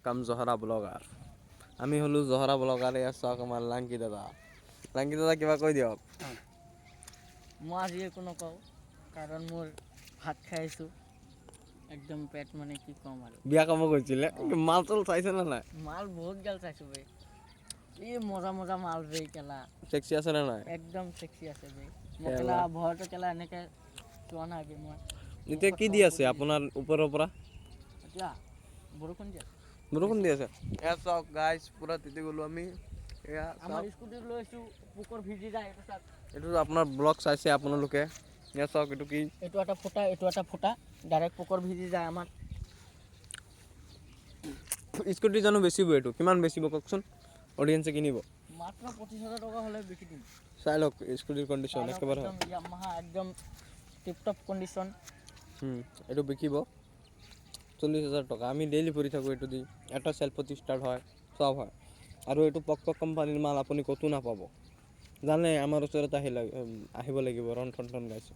কাম জহৰা ব্লগাৰ। আমি হ'লোঁ জহৰা ব্লগাৰ। এয়া চাওক আমাৰ লাংকি দাদা। লাংকি দাদা কিবা কৈ দিয়ক। মই আজি একো নকওঁ, কাৰণ মোৰ ভাত খাই আহিছোঁ। একদম পেট মানে কি ক'ম আৰু। বিয়া খাব গৈছিলে, মাল চাল চাইছে নে নাই? মাল বহুত গাল চাইছোঁ বে। এই মজা মজা মাল বে কেলা। চেক্সি আছে নে নাই? একদম চেক্সি আছে বে। মই কেলা ভয়তে কেলা এনেকৈ চোৱা নাই বে মই। এতিয়া মুখত কি দি তল আছে কৰি দিছোঁ আপোনাৰ ওপৰৰ পৰা? এতিয়া বৰষুণ দি আছে। বৰষুণ বেছি দি আছে। এয়া চাওক গাইজ পুৰা তিতি গ'লোঁ আমি। এয়া আমাৰ চাওক স্কুটিত লৈছোঁ, পোকৰ ভিজি যায় এইটো চাওক। এইটো আপোনাৰ ব্লগ চাইছে আপোনালোকে। এয়া চাওক এইটো কি? এইটো এটা ফুটা, এইটো এটা ফুটা। ডাইৰেক্ট পোকৰ ভিজি যায় আমাৰ। স্কুটি জানো বেচিব এইটো? কিমান বেচিব কওকচোন? অডিয়েঞ্চে কিনিব? মাত্ৰ 25,000 টকা হ'লে বিকি দিম। চাই লওক স্কুটিৰ কণ্ডিশ্যন চাই লওক একেবাৰে। একদম ইয়ামাহা একদম টিপটপ কণ্ডিশ্যন। এইটো বিকিব 40,000 টকা। আমি ডেইলি ফুৰি থাকোঁ এইটো দি। এটা চেল্ফত ষ্টাৰ্ট হয়, চব হয়। আৰু এইটো পক পক কোম্পানীৰ মাল আপুনি ক'তো নাপাব। জানে আমাৰ ওচৰত আহিব লাগিব ৰন্ঠন গাইছে।